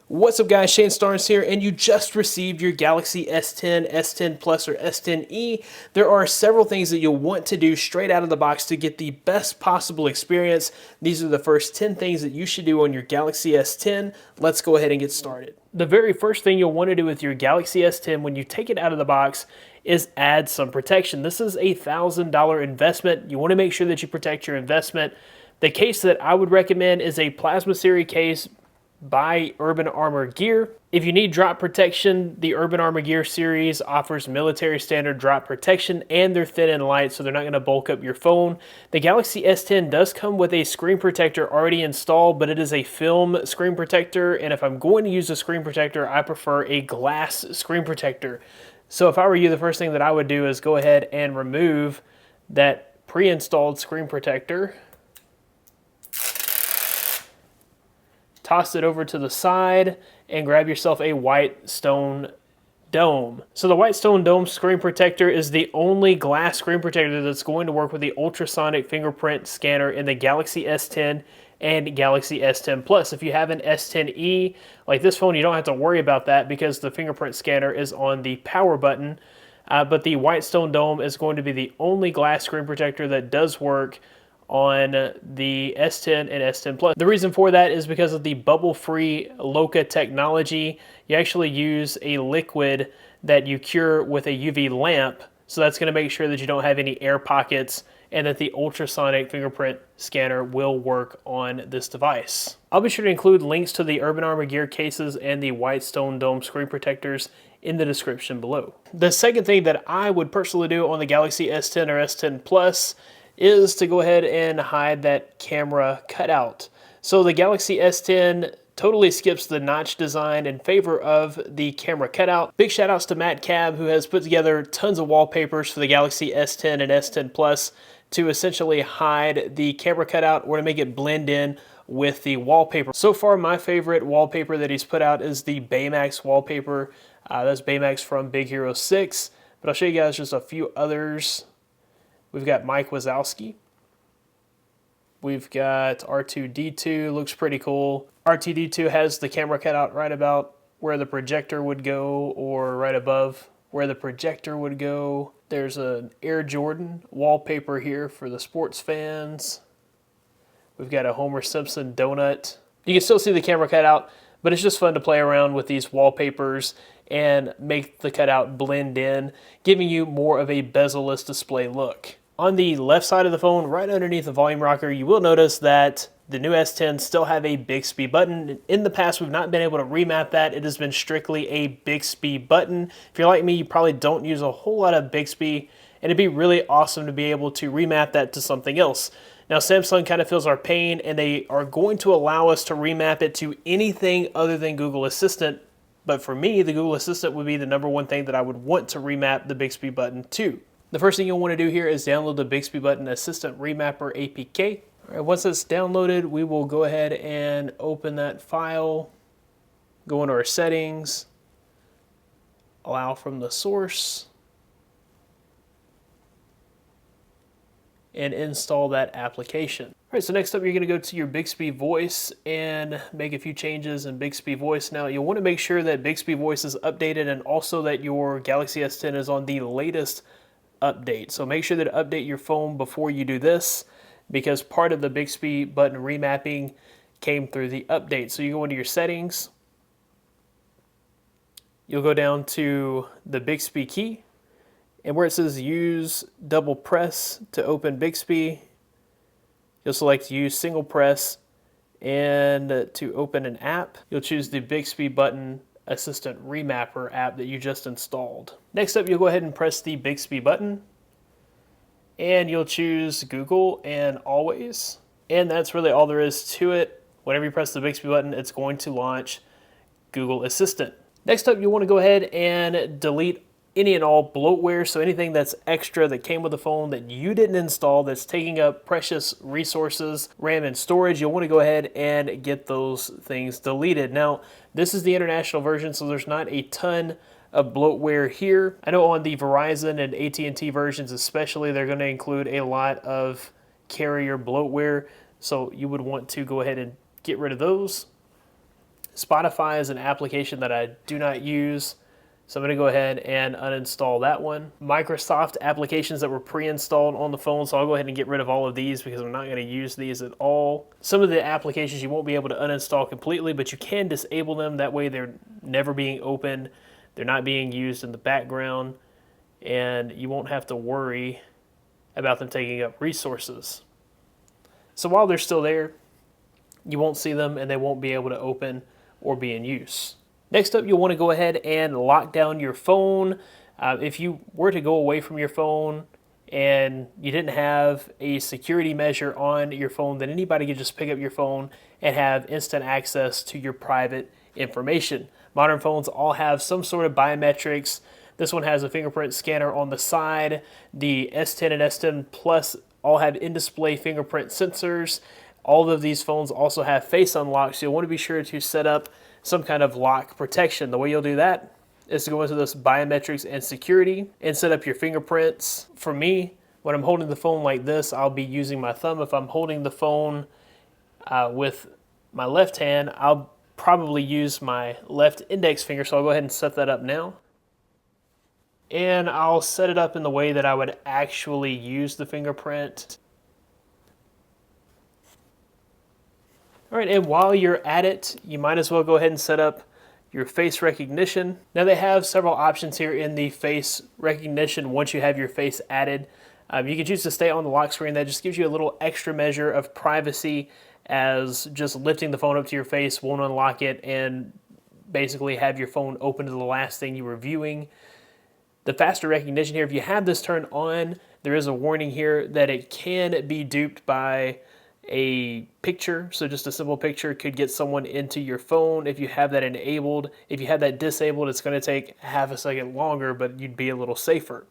What's up guys, Shane Starnes here, and you just received your Galaxy S10, S10 Plus, or S10e. There are several things that you'll want to do straight out of the box to get the best possible experience. These are the first 10 things that you should do on your Galaxy S10. Let's go ahead and get started. The very first thing you'll want to do with your Galaxy S10 when you take it out of the box is add some protection. This is a $1,000 investment. You want to make sure that you protect your investment. The case that I would recommend is a Plasma Series case by Urban Armor Gear. If you need drop protection, the Urban Armor Gear series offers military standard drop protection, and they're thin and light, so they're not going to bulk up your phone. The Galaxy S10 does come with a screen protector already installed, but it is a film screen protector, and if I'm going to use a screen protector, I prefer a glass screen protector. So if I were you, the first thing that I would do is go ahead and remove that pre-installed screen protector. Toss it over to the side and grab yourself a white stone dome. So the white stone dome screen protector is the only glass screen protector that's going to work with the ultrasonic fingerprint scanner in the Galaxy S10 and Galaxy S10 Plus. If you have an S10e like this phone, you don't have to worry about that because the fingerprint scanner is on the power button. But the white stone dome is going to be the only glass screen protector that does work on the S10 and S10 Plus. The reason for that is because of the bubble-free Loca technology. You actually use a liquid that you cure with a UV lamp, so that's going to make sure that you don't have any air pockets and that the ultrasonic fingerprint scanner will work on this device. I'll be sure to include links to the Urban Armor Gear cases and the white stone dome screen protectors in the description below. The second thing that I would personally do on the Galaxy S10 or S10 Plus is to go ahead and hide that camera cutout. So the Galaxy S10 totally skips the notch design in favor of the camera cutout. Big shout outs to Matt Cab, who has put together tons of wallpapers for the Galaxy S10 and S10 Plus to essentially hide the camera cutout or to make it blend in with the wallpaper. So far, my favorite wallpaper that he's put out is the Baymax wallpaper. That's Baymax from Big Hero 6, but I'll show you guys just a few others. We've got Mike Wazowski. We've got R2-D2, looks pretty cool. R2-D2 has the camera cutout right about where the projector would go, or right above where the projector would go. There's an Air Jordan wallpaper here for the sports fans. We've got a Homer Simpson donut. You can still see the camera cutout, but it's just fun to play around with these wallpapers and make the cutout blend in, giving you more of a bezel-less display look. On the left side of the phone, right underneath the volume rocker, you will notice that the new S10 still have a Bixby button. In the past, we've not been able to remap that. It has been strictly a Bixby button. If you're like me, you probably don't use a whole lot of Bixby, and it'd be really awesome to be able to remap that to something else. Now, Samsung kind of feels our pain, and they are going to allow us to remap it to anything other than Google Assistant. But for me, the Google Assistant would be the #1 thing that I would want to remap the Bixby button to. The first thing you'll want to do here is download the Bixby Button Assistant Remapper APK. All right, once it's downloaded, we will go ahead and open that file, go into our settings, allow from the source, and install that application. All right, so next up, you're going to go to your Bixby Voice and make a few changes in Bixby Voice. Now, you'll want to make sure that Bixby Voice is updated and also that your Galaxy S10 is on the latest update. So make sure to update your phone before you do this, because part of the Bixby button remapping came through the update. So you go into your settings, you'll go down to the Bixby key, and where it says use double press to open Bixby, you'll select use single press, and to open an app, you'll choose the Bixby Button Assistant Remapper app that you just installed. Next up, you'll go ahead and press the Bixby button, and you'll choose Google and Always. And that's really all there is to it. Whenever you press the Bixby button, it's going to launch Google Assistant. Next up, you want to go ahead and delete any and all bloatware, so anything that's extra that came with the phone that you didn't install that's taking up precious resources, RAM and storage, you'll want to go ahead and get those things deleted. Now, this is the international version, so there's not a ton of bloatware here. I know on the Verizon and AT&T versions especially, they're going to include a lot of carrier bloatware, so you would want to go ahead and get rid of those. Spotify is an application that I do not use, so I'm going to go ahead and uninstall that one. Microsoft applications that were pre-installed on the phone, so I'll go ahead and get rid of all of these because I'm not going to use these at all. Some of the applications you won't be able to uninstall completely, but you can disable them. That way they're never being opened, they're not being used in the background, and you won't have to worry about them taking up resources. So while they're still there, you won't see them and they won't be able to open or be in use. Next up, you'll want to go ahead and lock down your phone. If you were to go away from your phone and you didn't have a security measure on your phone, then anybody could just pick up your phone and have instant access to your private information. Modern phones all have some sort of biometrics. This one has a fingerprint scanner on the side. The S10 and S10 Plus all have in-display fingerprint sensors. All of these phones also have face unlock, so you'll want to be sure to set up some kind of lock protection. The way you'll do that is to go into this biometrics and security and set up your fingerprints. For me, when I'm holding the phone like this, I'll be using my thumb. If I'm holding the phone with my left hand, I'll probably use my left index finger, so I'll go ahead and set that up now. And I'll set it up in the way that I would actually use the fingerprint. All right, and while you're at it, you might as well go ahead and set up your face recognition. Now they have several options here in the face recognition once you have your face added. You can choose to stay on the lock screen. That just gives you a little extra measure of privacy, as just lifting the phone up to your face won't unlock it and basically have your phone open to the last thing you were viewing. The faster recognition here, if you have this turned on, there is a warning here that it can be duped by a picture. So just a simple picture could get someone into your phone if you have that enabled. If you have that disabled, it's going to take half a second longer, but you'd be a little safer.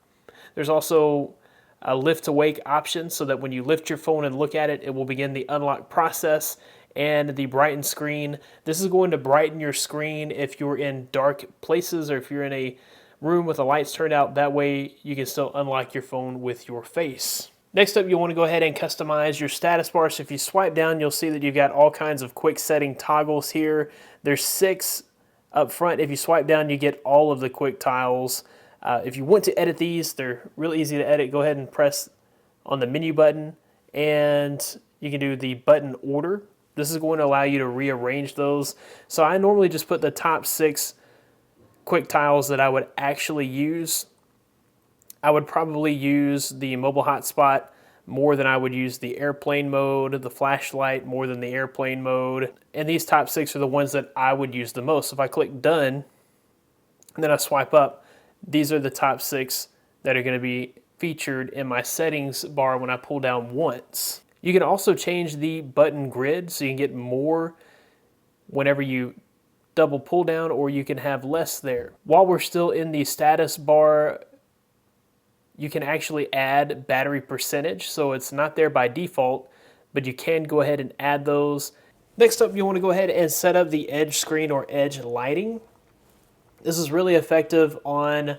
There's also a lift to wake option, so that when you lift your phone and look at it, it will begin the unlock process. And the brighten screen, this is going to brighten your screen if you're in dark places or if you're in a room with the lights turned out. That way you can still unlock your phone with your face. Next up, you'll want to go ahead and customize your status bar. So if you swipe down, you'll see that you've got all kinds of quick setting toggles here. There's 6 up front. If you swipe down, you get all of the quick tiles. If you want to edit these, they're really easy to edit. Go ahead and press on the menu button, and you can do the button order. This is going to allow you to rearrange those. So I normally just put the top 6 quick tiles that I would actually use. I would probably use the mobile hotspot more than I would use the airplane mode, the flashlight more than the airplane mode. And these top 6 are the ones that I would use the most. So if I click done, and then I swipe up, these are the top 6 that are going to be featured in my settings bar when I pull down once. You can also change the button grid so you can get more whenever you double pull down, or you can have less there. While we're still in the status bar, you can actually add battery percentage, so it's not there by default, but you can go ahead and add those. Next up, you want to go ahead and set up the edge screen or edge lighting. This is really effective on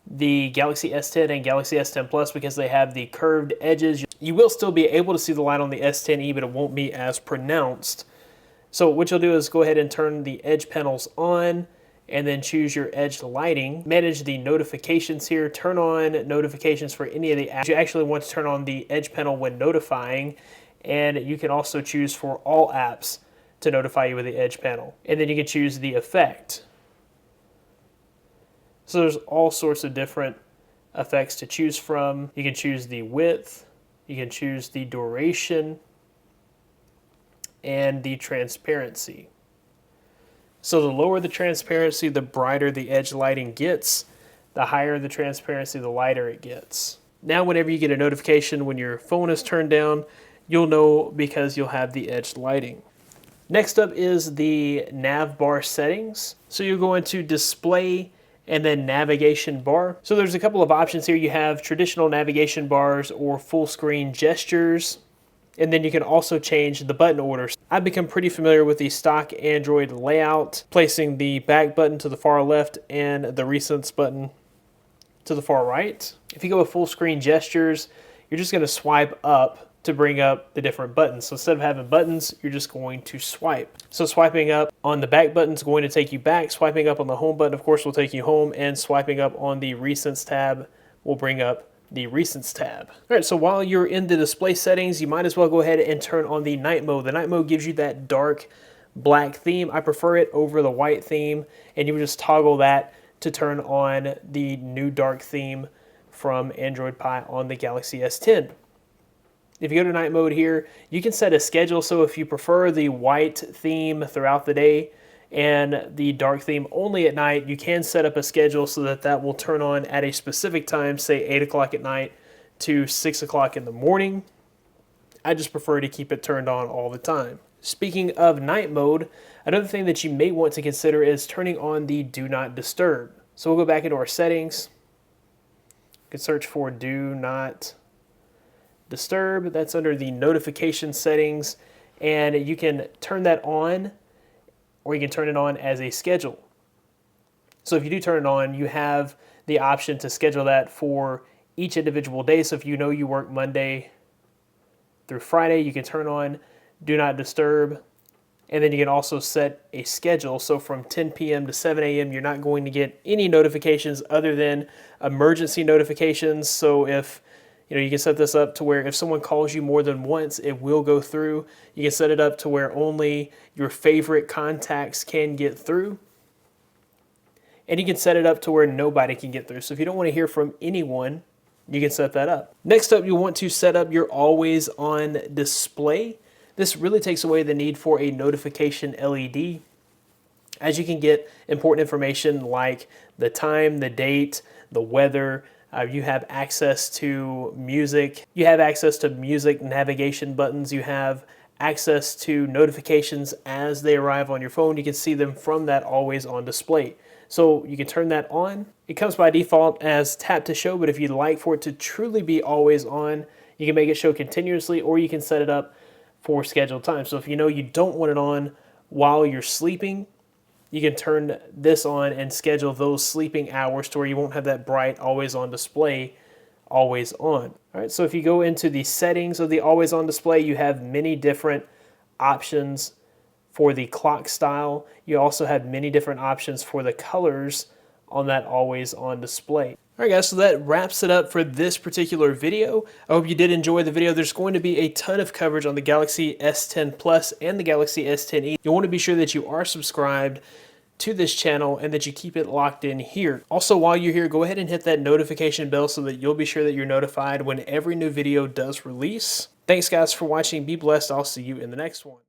the Galaxy S10 and Galaxy S10 Plus because they have the curved edges. You will still be able to see the light on the S10e, but it won't be as pronounced. So what you'll do is go ahead and turn the edge panels on and then choose your edge lighting. Manage the notifications here. Turn on notifications for any of the apps. You actually want to turn on the edge panel when notifying, and you can also choose for all apps to notify you with the edge panel. And then you can choose the effect. So there's all sorts of different effects to choose from. You can choose the width, you can choose the duration, and the transparency. So the lower the transparency, the brighter the edge lighting gets. The higher the transparency, the lighter it gets. Now whenever you get a notification when your phone is turned down, you'll know because you'll have the edge lighting. Next up is the nav bar settings. So you'll go into display and then navigation bar. So there's a couple of options here. You have traditional navigation bars or full screen gestures. And then you can also change the button orders. I've become pretty familiar with the stock Android layout, placing the back button to the far left and the recents button to the far right. If you go with full screen gestures, you're just going to swipe up to bring up the different buttons. So instead of having buttons, you're just going to swipe. So swiping up on the back button is going to take you back. Swiping up on the home button, of course, will take you home. And swiping up on the recents tab will bring up the recents tab. All right, so while you're in the display settings, you might as well go ahead and turn on the night mode. The night mode gives you that dark black theme. I prefer it over the white theme, and you would just toggle that to turn on the new dark theme from Android Pie on the Galaxy S10. If you go to night mode here, you can set a schedule. So if you prefer the white theme throughout the day and the dark theme only at night, you can set up a schedule so that that will turn on at a specific time, say 8 o'clock at night to 6 o'clock in the morning. I just prefer to keep it turned on all the time. Speaking of night mode, another thing that you may want to consider is turning on the Do Not Disturb. So we'll go back into our settings. You can search for Do Not Disturb. That's under the notification settings, and you can turn that on, or you can turn it on as a schedule. So if you do turn it on, you have the option to schedule that for each individual day. So if you know you work Monday through Friday, you can turn on Do Not Disturb, and then you can also set a schedule. So from 10 p.m. to 7 a.m., you're not going to get any notifications other than emergency notifications. So if you can set this up to where if someone calls you more than once, it will go through. You can set it up to where only your favorite contacts can get through. And you can set it up to where nobody can get through. So if you don't want to hear from anyone, you can set that up. Next up, you want to set up your always on display. This really takes away the need for a notification LED, as you can get important information like the time, the date, the weather. You have access to music. You have access to music navigation buttons. You have access to notifications as they arrive on your phone. You can see them from that always on display. So you can turn that on. It comes by default as tap to show, but if you'd like for it to truly be always on, you can make it show continuously, or you can set it up for scheduled time. So if you know you don't want it on while you're sleeping, you can turn this on and schedule those sleeping hours to where you won't have that bright always on display always on. All right, so if you go into the settings of the always on display, you have many different options for the clock style. You also have many different options for the colors on that always on display. All right, guys, so that wraps it up for this particular video. I hope you did enjoy the video. There's going to be a ton of coverage on the Galaxy S10 Plus and the Galaxy S10e. You'll want to be sure that you are subscribed to this channel and that you keep it locked in here. Also, while you're here, go ahead and hit that notification bell so that you'll be sure that you're notified when every new video does release. Thanks, guys, for watching. Be blessed. I'll see you in the next one.